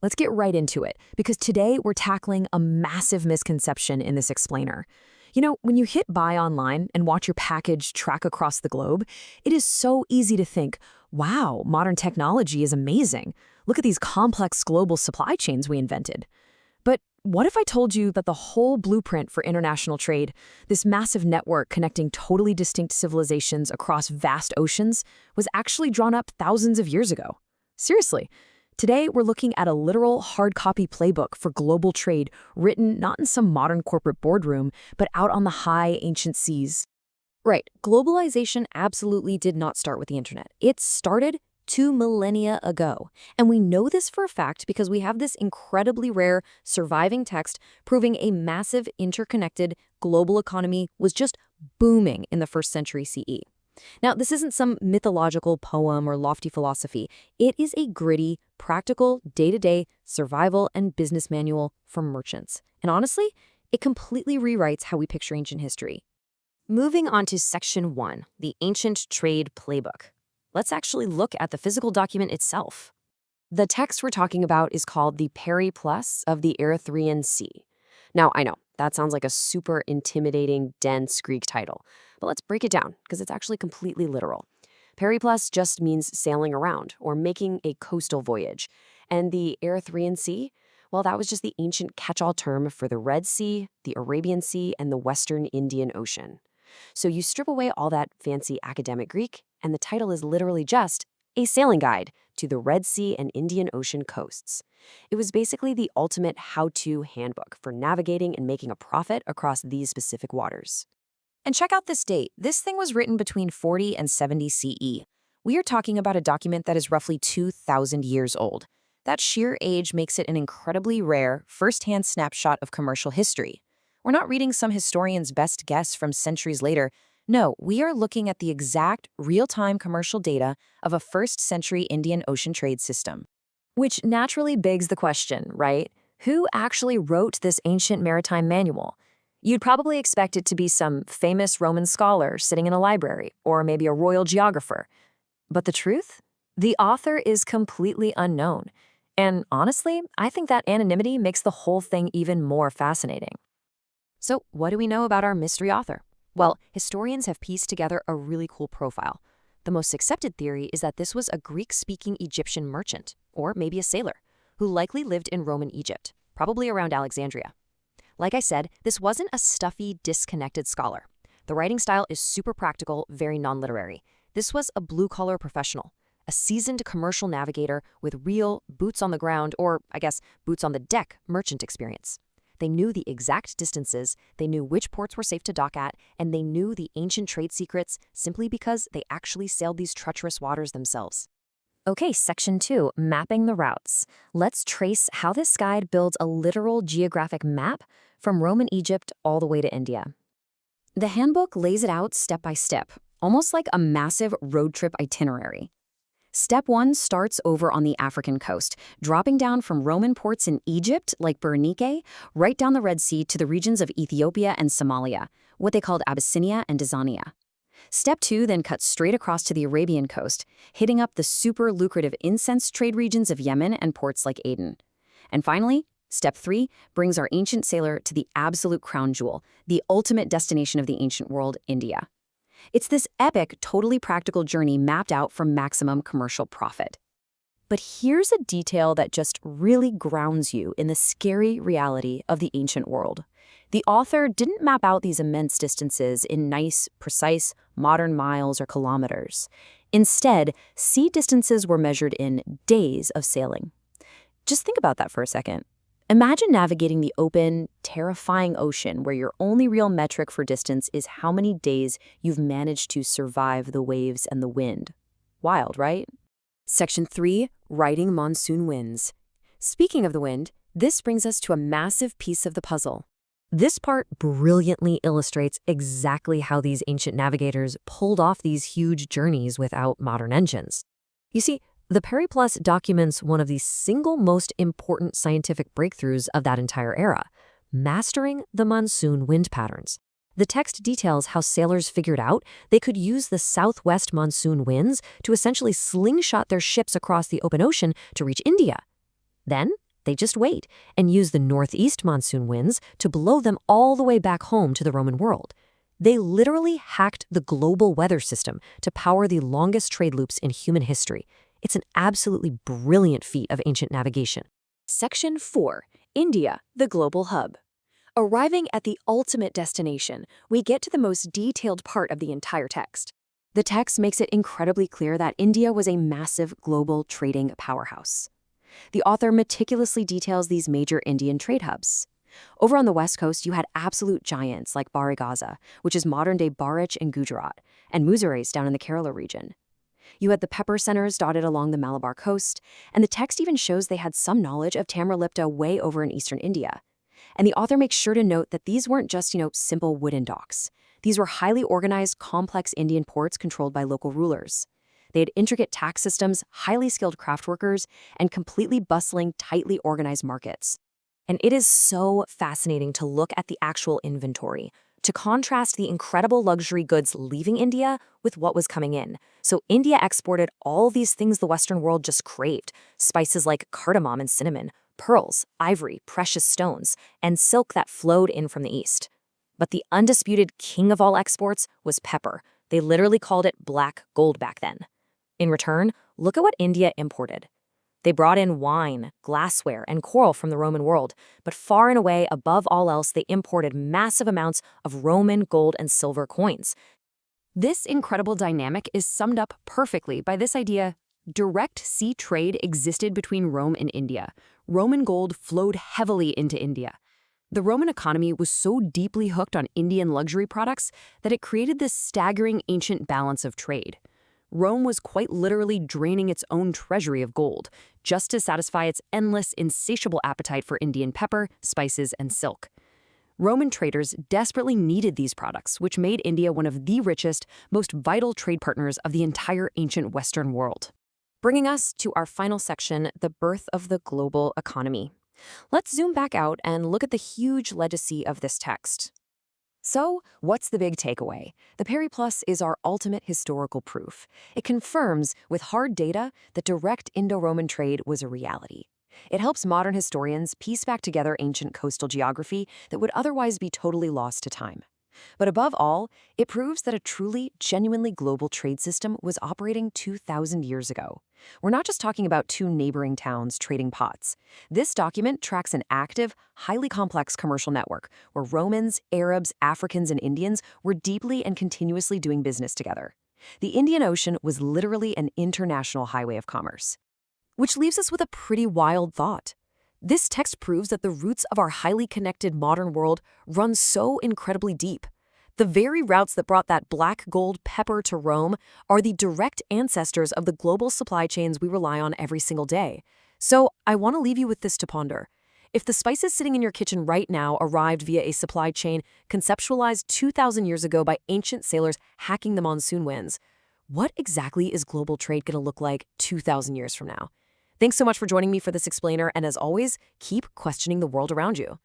Let's get right into it, because today we're tackling a massive misconception in this explainer. When you hit buy online and watch your package track across the globe, it is so easy to think, wow, modern technology is amazing. Look at these complex global supply chains we invented. But what if I told you that the whole blueprint for international trade, this massive network connecting totally distinct civilizations across vast oceans, was actually drawn up thousands of years ago? Seriously. Today, we're looking at a literal hard copy playbook for global trade written not in some modern corporate boardroom, but out on the high ancient seas. Right. Globalization absolutely did not start with the internet. It started 2 millennia ago. And we know this for a fact because we have this incredibly rare surviving text proving a massive interconnected global economy was just booming in the 1st century CE. Now, this isn't some mythological poem or lofty philosophy. It is a gritty, practical, day-to-day survival and business manual for merchants. And honestly, it completely rewrites how we picture ancient history. Moving on to Section 1, the Ancient Trade Playbook. Let's actually look at the physical document itself. The text we're talking about is called the Periplus of the Erythraean Sea. Now, I know, that sounds like a super intimidating, dense Greek title. But let's break it down, because it's actually completely literal. Periplus just means sailing around, or making a coastal voyage. And the Erythraean Sea, well, that was just the ancient catch-all term for the Red Sea, the Arabian Sea, and the Western Indian Ocean. So you strip away all that fancy academic Greek, and the title is literally just a sailing guide to the Red Sea and Indian Ocean coasts. It was basically the ultimate how-to handbook for navigating and making a profit across these specific waters. And check out this date. This thing was written between 40 and 70 CE. We are talking about a document that is roughly 2,000 years old. That sheer age makes it an incredibly rare, first-hand snapshot of commercial history. We're not reading some historian's best guess from centuries later. No, we are looking at the exact real-time commercial data of a 1st century Indian Ocean trade system. Which naturally begs the question, right? Who actually wrote this ancient maritime manual? You'd probably expect it to be some famous Roman scholar sitting in a library, or maybe a royal geographer. But the truth? The author is completely unknown. And honestly, I think that anonymity makes the whole thing even more fascinating. So, what do we know about our mystery author? Well, historians have pieced together a really cool profile. The most accepted theory is that this was a Greek-speaking Egyptian merchant, or maybe a sailor, who likely lived in Roman Egypt, probably around Alexandria. Like I said, this wasn't a stuffy, disconnected scholar. The writing style is super practical, very non-literary. This was a blue-collar professional, a seasoned commercial navigator with real boots on the ground, or I guess boots on the deck, merchant experience. They knew the exact distances, they knew which ports were safe to dock at, and they knew the ancient trade secrets simply because they actually sailed these treacherous waters themselves. Okay, Section 2, Mapping the Routes. Let's trace how this guide builds a literal geographic map from Roman Egypt all the way to India. The handbook lays it out step by step, almost like a massive road trip itinerary. Step 1 starts over on the African coast, dropping down from Roman ports in Egypt, like Berenike, right down the Red Sea to the regions of Ethiopia and Somalia, what they called Abyssinia and Dizania. Step 2 then cuts straight across to the Arabian coast, hitting up the super lucrative incense trade regions of Yemen and ports like Aden. And finally, Step 3 brings our ancient sailor to the absolute crown jewel, the ultimate destination of the ancient world, India. It's this epic, totally practical journey mapped out for maximum commercial profit. But here's a detail that just really grounds you in the scary reality of the ancient world. The author didn't map out these immense distances in nice, precise, modern miles or kilometers. Instead, sea distances were measured in days of sailing. Just think about that for a second. Imagine navigating the open, terrifying ocean where your only real metric for distance is how many days you've managed to survive the waves and the wind. Wild, right? Section 3, Riding Monsoon Winds. Speaking of the wind, this brings us to a massive piece of the puzzle. This part brilliantly illustrates exactly how these ancient navigators pulled off these huge journeys without modern engines. You see, the Periplus documents one of the single most important scientific breakthroughs of that entire era, mastering the monsoon wind patterns. The text details how sailors figured out they could use the southwest monsoon winds to essentially slingshot their ships across the open ocean to reach India. Then, They just wait and use the northeast monsoon winds to blow them all the way back home to the Roman world. They literally hacked the global weather system to power the longest trade loops in human history. It's an absolutely brilliant feat of ancient navigation. Section 4. India, the global hub. Arriving at the ultimate destination, we get to the most detailed part of the entire text. The text makes it incredibly clear that India was a massive global trading powerhouse. The author meticulously details these major Indian trade hubs. Over on the west coast, you had absolute giants like Barigaza, which is modern-day Barich in Gujarat, and Muzares down in the Kerala region. You had the pepper centers dotted along the Malabar coast, and the text even shows they had some knowledge of Tamralipta way over in eastern India. And the author makes sure to note that these weren't just, simple wooden docks. These were highly organized, complex Indian ports controlled by local rulers. They had intricate tax systems, highly skilled craft workers, and completely bustling, tightly organized markets. And it is so fascinating to look at the actual inventory, to contrast the incredible luxury goods leaving India with what was coming in. So India exported all these things the Western world just craved, spices like cardamom and cinnamon, pearls, ivory, precious stones, and silk that flowed in from the east. But the undisputed king of all exports was pepper. They literally called it black gold back then. In return, look at what India imported. They brought in wine, glassware, and coral from the Roman world, but far and away, above all else, they imported massive amounts of Roman gold and silver coins. This incredible dynamic is summed up perfectly by this idea: direct sea trade existed between Rome and India. Roman gold flowed heavily into India. The Roman economy was so deeply hooked on Indian luxury products that it created this staggering ancient balance of trade. Rome was quite literally draining its own treasury of gold, just to satisfy its endless, insatiable appetite for Indian pepper, spices, and silk. Roman traders desperately needed these products, which made India one of the richest, most vital trade partners of the entire ancient Western world. Bringing us to our final section, the birth of the global economy. Let's zoom back out and look at the huge legacy of this text. So, what's the big takeaway? The Periplus is our ultimate historical proof. It confirms, with hard data, that direct Indo-Roman trade was a reality. It helps modern historians piece back together ancient coastal geography that would otherwise be totally lost to time. But above all, it proves that a truly, genuinely global trade system was operating 2,000 years ago. We're not just talking about two neighboring towns trading pots. This document tracks an active, highly complex commercial network where Romans, Arabs, Africans, and Indians were deeply and continuously doing business together. The Indian Ocean was literally an international highway of commerce. Which leaves us with a pretty wild thought. This text proves that the roots of our highly connected modern world run so incredibly deep. The very routes that brought that black gold pepper to Rome are the direct ancestors of the global supply chains we rely on every single day. So I want to leave you with this to ponder. If the spices sitting in your kitchen right now arrived via a supply chain conceptualized 2,000 years ago by ancient sailors hacking the monsoon winds, what exactly is global trade going to look like 2,000 years from now? Thanks so much for joining me for this explainer, and as always, keep questioning the world around you.